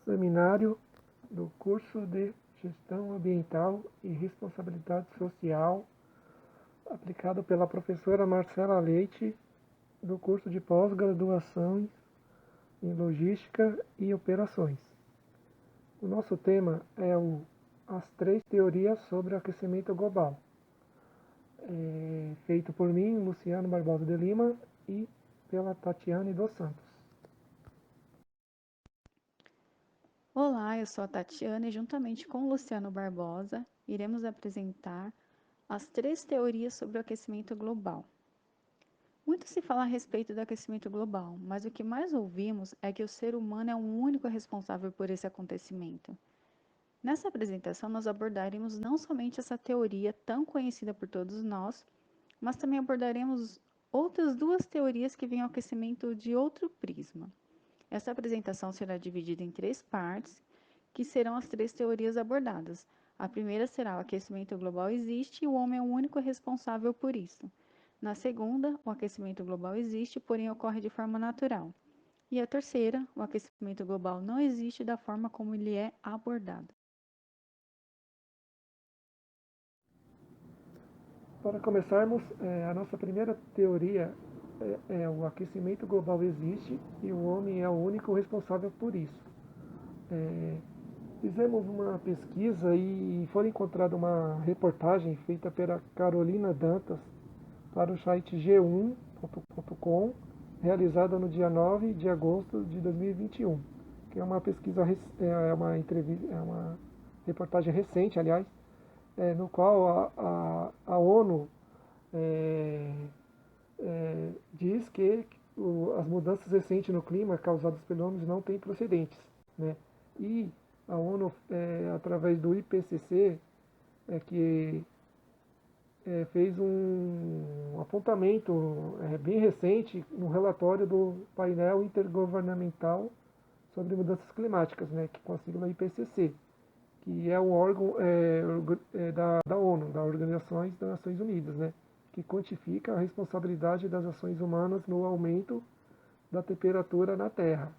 seminário do curso de Gestão Ambiental e Responsabilidade Social, aplicado pela professora Marcela Leite, do curso de pós-graduação em Logística e Operações. O nosso tema é as 3 teorias sobre o aquecimento global, feito por mim, Luciano Barbosa de Lima, e pela Tatiane dos Santos. Olá, eu sou a Tatiana e juntamente com o Luciano Barbosa, iremos apresentar as 3 teorias sobre o aquecimento global. Muito se fala a respeito do aquecimento global, mas o que mais ouvimos é que o ser humano é o único responsável por esse acontecimento. Nessa apresentação, nós abordaremos não somente essa teoria tão conhecida por todos nós, mas também abordaremos outras 2 teorias que veem o aquecimento de outro prisma. Essa apresentação será dividida em 3 partes, que serão as 3 teorias abordadas. A primeira será o aquecimento global existe e o homem é o único responsável por isso. Na segunda, o aquecimento global existe, porém ocorre de forma natural. E a terceira, o aquecimento global não existe da forma como ele é abordado. Para começarmos, a nossa primeira teoria o aquecimento global existe e o homem é o único responsável por isso. Fizemos uma pesquisa e foi encontrada uma reportagem feita pela Carolina Dantas para o site g1.com, realizada no dia 9 de agosto de 2021, que é uma pesquisa, uma entrevista, é uma reportagem recente, aliás, no qual a ONU diz que as mudanças recentes no clima causadas pelo homem não têm procedentes, né? E a ONU, através do IPCC, que fez um apontamento bem recente no relatório do painel intergovernamental sobre mudanças climáticas, né, que com a sigla IPCC, que é um órgão da ONU, da Organização das Nações Unidas, né, que quantifica a responsabilidade das ações humanas no aumento da temperatura na Terra,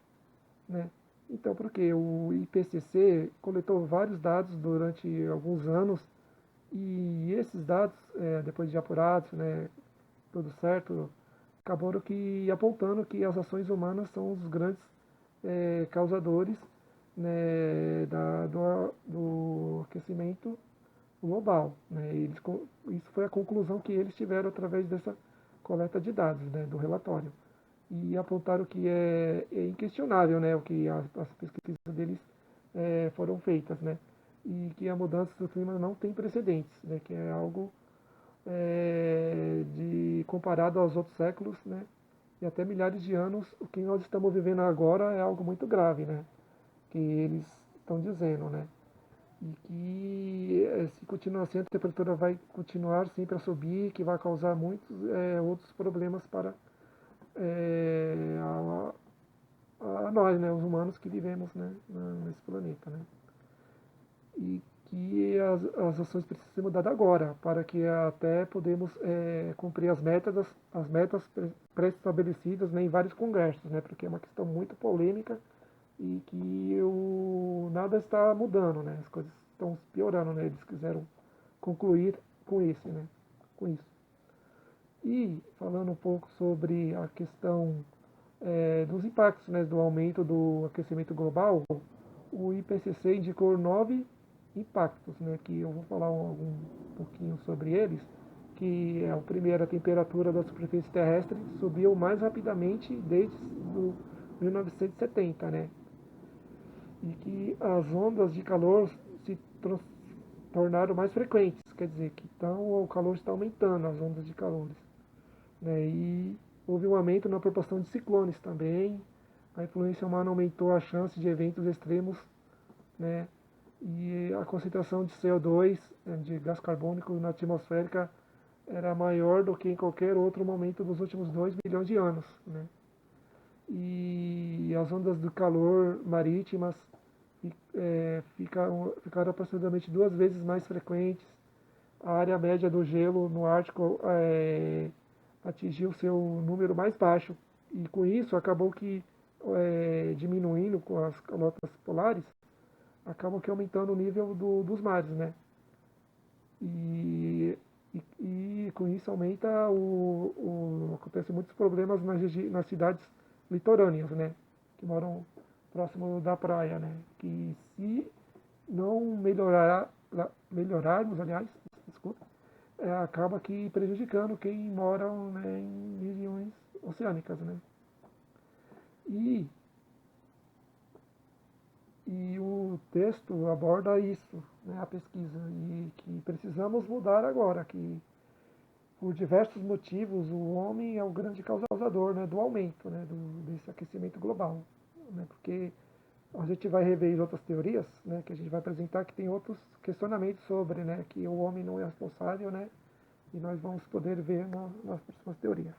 né. Então, porque o IPCC coletou vários dados durante alguns anos e esses dados, depois de apurados, né, tudo certo, acabaram que apontando que as ações humanas são os grandes causadores, né, do aquecimento global, né. Isso foi a conclusão que eles tiveram através dessa coleta de dados, né, do relatório. E apontaram que é inquestionável, né, o que as pesquisas deles foram feitas, né, e que a mudança do clima não tem precedentes, né, que é algo comparado aos outros séculos, né, e até milhares de anos, o que nós estamos vivendo agora é algo muito grave, né, que eles estão dizendo, né, e que se continuar assim a temperatura vai continuar sempre a subir, que vai causar muitos outros problemas para a nós, né, os humanos que vivemos, né, nesse planeta, né. E que as ações precisam ser mudadas agora, para que até podemos cumprir as metas pré-estabelecidas, né, em vários congressos, né, porque é uma questão muito polêmica e que nada está mudando, né, as coisas estão piorando, né, eles quiseram concluir com isso, né, com isso. E falando um pouco sobre a questão dos impactos, né, do aumento do aquecimento global, o IPCC indicou 9 impactos, né, que eu vou falar um pouquinho sobre eles, que é o primeiro, a temperatura da superfície terrestre subiu mais rapidamente desde 1970, né, e que as ondas de calor se tornaram mais frequentes, quer dizer que então o calor está aumentando, as ondas de calor, né, e houve um aumento na proporção de ciclones também, a influência humana aumentou a chance de eventos extremos, né, e a concentração de CO2, de gás carbônico na atmosférica, era maior do que em qualquer outro momento dos últimos 2 milhões de anos, né. E as ondas de calor marítimas ficaram aproximadamente 2 vezes mais frequentes. A área média do gelo no Ártico atingiu seu número mais baixo. E com isso acabou que diminuindo com as calotas polares, acabam que aumentando o nível dos mares, né? E, e com isso aumenta acontece muitos problemas nas cidades litorâneas, né? Que moram próximo da praia, né? Que se não melhorarmos, aliás, desculpa, acaba que prejudicando quem mora, né, em regiões oceânicas, né? E, e o texto aborda isso, né, a pesquisa, e que precisamos mudar agora, que por diversos motivos o homem é o grande causador, né, do aumento, né, desse aquecimento global, né? Porque a gente vai rever outras teorias, né, que a gente vai apresentar que tem outros questionamentos sobre, né, que o homem não é responsável, né, e nós vamos poder ver nas próximas teorias.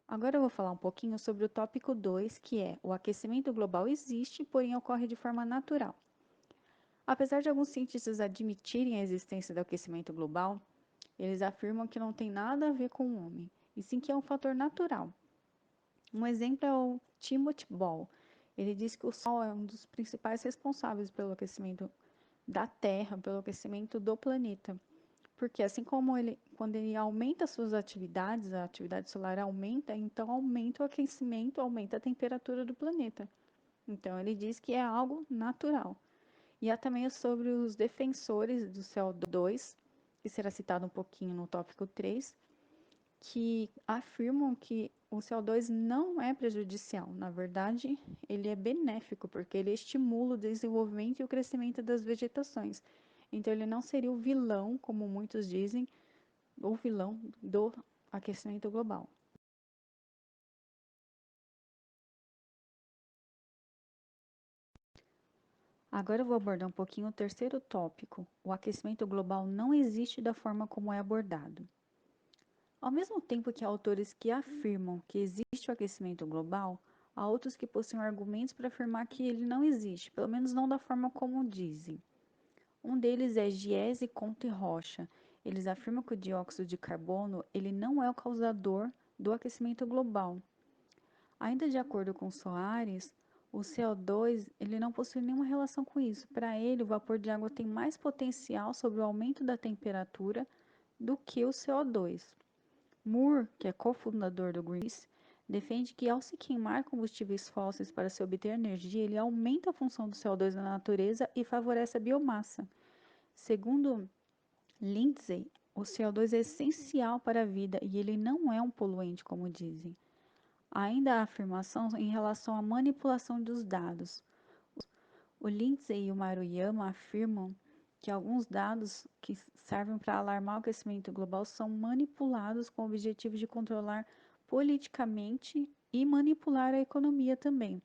Agora eu vou falar um pouquinho sobre o tópico 2, que é: o aquecimento global existe, porém ocorre de forma natural. Apesar de alguns cientistas admitirem a existência do aquecimento global, eles afirmam que não tem nada a ver com o homem, e sim que é um fator natural. Um exemplo é o Timothy Ball. Ele diz que o Sol é um dos principais responsáveis pelo aquecimento da Terra, pelo aquecimento do planeta. Porque assim como quando ele aumenta suas atividades, a atividade solar aumenta, então aumenta o aquecimento, aumenta a temperatura do planeta. Então ele diz que é algo natural. E há também sobre os defensores do CO2, que será citado um pouquinho no tópico 3, que afirmam que o CO2 não é prejudicial. Na verdade, ele é benéfico, porque ele estimula o desenvolvimento e o crescimento das vegetações. Então, ele não seria o vilão, como muitos dizem, o vilão do aquecimento global. Agora eu vou abordar um pouquinho o terceiro tópico. O aquecimento global não existe da forma como é abordado. Ao mesmo tempo que há autores que afirmam que existe o aquecimento global, há outros que possuem argumentos para afirmar que ele não existe, pelo menos não da forma como dizem. Um deles é Giese, Conte e Rocha. Eles afirmam que o dióxido de carbono ele não é o causador do aquecimento global. Ainda de acordo com Soares, o CO2 ele não possui nenhuma relação com isso. Para ele, o vapor de água tem mais potencial sobre o aumento da temperatura do que o CO2. Moore, que é cofundador do Greenpeace, defende que ao se queimar combustíveis fósseis para se obter energia, ele aumenta a função do CO2 na natureza e favorece a biomassa. Segundo Lindsay, o CO2 é essencial para a vida e ele não é um poluente, como dizem. Ainda há afirmação em relação à manipulação dos dados. O Lindsay e o Maruyama afirmam que alguns dados que servem para alarmar o aquecimento global são manipulados com o objetivo de controlar politicamente e manipular a economia também.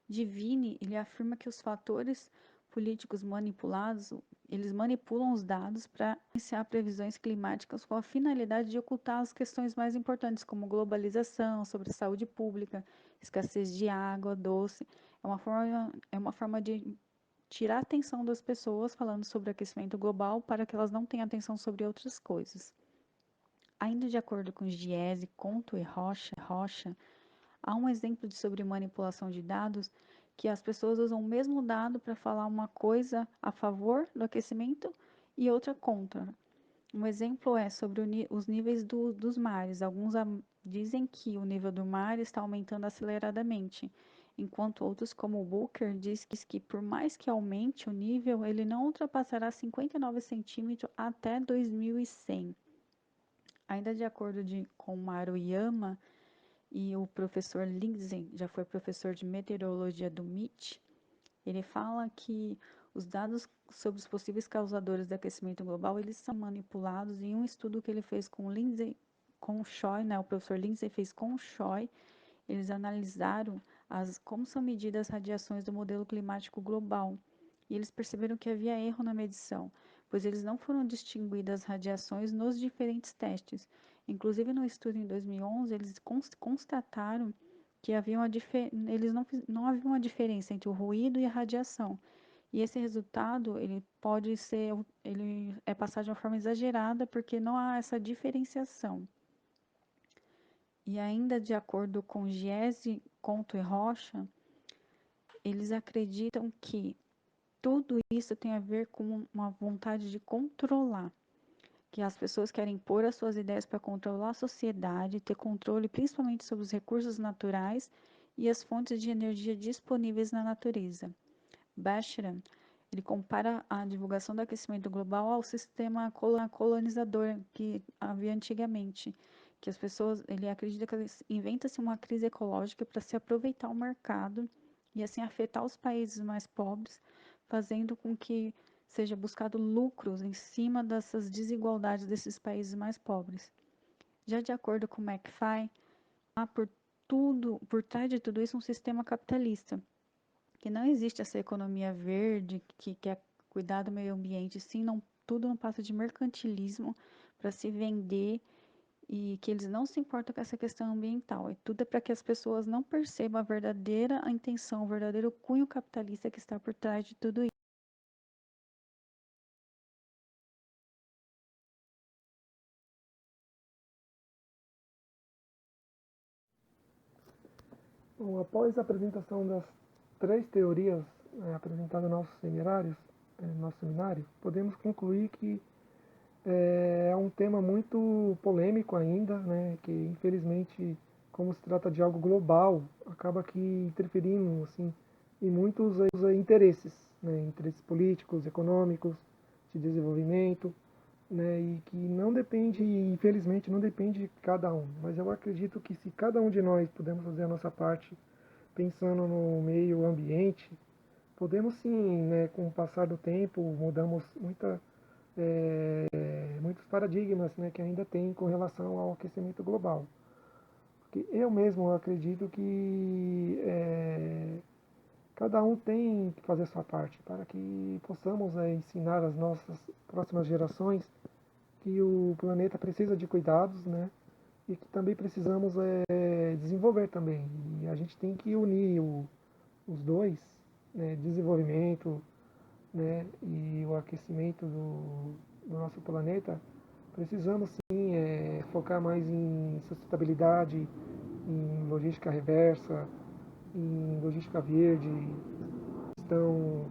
Divine, ele afirma que os fatores políticos manipulados, eles manipulam os dados para iniciar previsões climáticas com a finalidade de ocultar as questões mais importantes, como globalização, sobre saúde pública, escassez de água, doce. É uma forma de tirar a atenção das pessoas falando sobre aquecimento global para que elas não tenham atenção sobre outras coisas. Ainda de acordo com Giese, Conto e Rocha, há um exemplo sobre manipulação de dados que as pessoas usam o mesmo dado para falar uma coisa a favor do aquecimento e outra contra. Um exemplo é sobre os níveis dos mares. Alguns dizem que o nível do mar está aumentando aceleradamente, enquanto outros, como o Booker, diz que por mais que aumente o nível, ele não ultrapassará 59 centímetros até 2100. Ainda de acordo com Maruyama e o professor Lindsay, já foi professor de meteorologia do MIT, ele fala que os dados sobre os possíveis causadores do aquecimento global, eles são manipulados em um estudo que ele fez com Lindsay, com o Choi, né, o professor Lindsay fez com o Choi, eles analisaram como são medidas as radiações do modelo climático global. E eles perceberam que havia erro na medição, pois eles não foram distinguidas as radiações nos diferentes testes. Inclusive no estudo em 2011, eles constataram que não havia uma diferença entre o ruído e a radiação. E esse resultado, ele é passado de uma forma exagerada porque não há essa diferenciação. E ainda de acordo com Giese, Conto e Rocha, eles acreditam que tudo isso tem a ver com uma vontade de controlar, que as pessoas querem pôr as suas ideias para controlar a sociedade, ter controle principalmente sobre os recursos naturais e as fontes de energia disponíveis na natureza. Bashram, ele compara a divulgação do aquecimento global ao sistema colonizador que havia antigamente, que as pessoas, ele acredita que inventa-se uma crise ecológica para se aproveitar o mercado e assim afetar os países mais pobres, fazendo com que seja buscado lucros em cima dessas desigualdades desses países mais pobres. Já de acordo com McFly, há por trás de tudo isso um sistema capitalista, que não existe essa economia verde que quer cuidar do meio ambiente, sim, não, tudo não passa de mercantilismo para se vender e que eles não se importam com essa questão ambiental. E tudo é para que as pessoas não percebam a verdadeira intenção, o verdadeiro cunho capitalista que está por trás de tudo isso. Bom, após a apresentação das três teorias apresentadas no nosso seminário, podemos concluir que é um tema muito polêmico ainda, né, que infelizmente, como se trata de algo global, acaba que interferindo assim, em muitos interesses, né, interesses políticos, econômicos, de desenvolvimento, né, e que não depende, infelizmente, não depende de cada um. Mas eu acredito que se cada um de nós pudermos fazer a nossa parte pensando no meio ambiente, podemos sim, né, com o passar do tempo, mudamos muitos paradigmas, né, que ainda tem com relação ao aquecimento global. Porque eu mesmo acredito que cada um tem que fazer a sua parte para que possamos ensinar às nossas próximas gerações que o planeta precisa de cuidados, né, e que também precisamos desenvolver também. E a gente tem que unir os dois, né, desenvolvimento, né, e o aquecimento do nosso planeta. Precisamos sim focar mais em sustentabilidade, em logística reversa, em logística verde, questão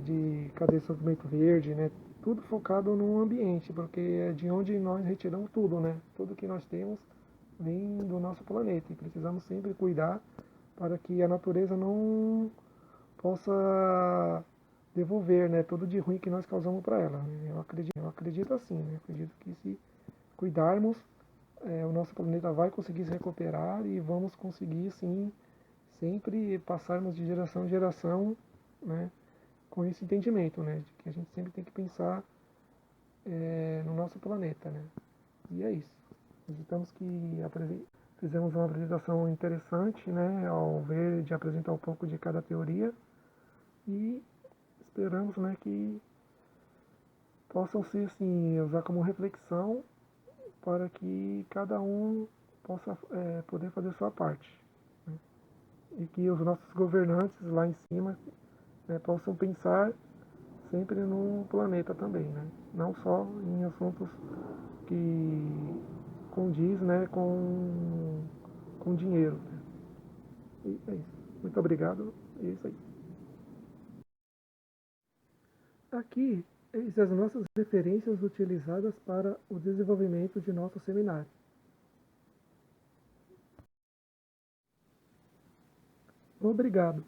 de cadeia de suprimento verde, né? Tudo focado no ambiente, porque é de onde nós retiramos tudo, né? Tudo que nós temos vem do nosso planeta e precisamos sempre cuidar para que a natureza não possa devolver, né, tudo de ruim que nós causamos para ela. Eu acredito assim, né? Acredito que se cuidarmos, o nosso planeta vai conseguir se recuperar e vamos conseguir sim sempre passarmos de geração em geração, né, com esse entendimento, né, de que a gente sempre tem que pensar no nosso planeta, né. E é isso. Acreditamos que fizemos uma apresentação interessante, né, ao ver de apresentar um pouco de cada teoria e esperamos, né, que possam ser assim, usar como reflexão para que cada um possa poder fazer sua parte, né? E que os nossos governantes lá em cima possam pensar sempre no planeta também, né? Não só em assuntos que condiz, né, com dinheiro, né? E é isso. Muito obrigado. É isso aí. Aqui, essas as nossas referências utilizadas para o desenvolvimento de nosso seminário. Obrigado.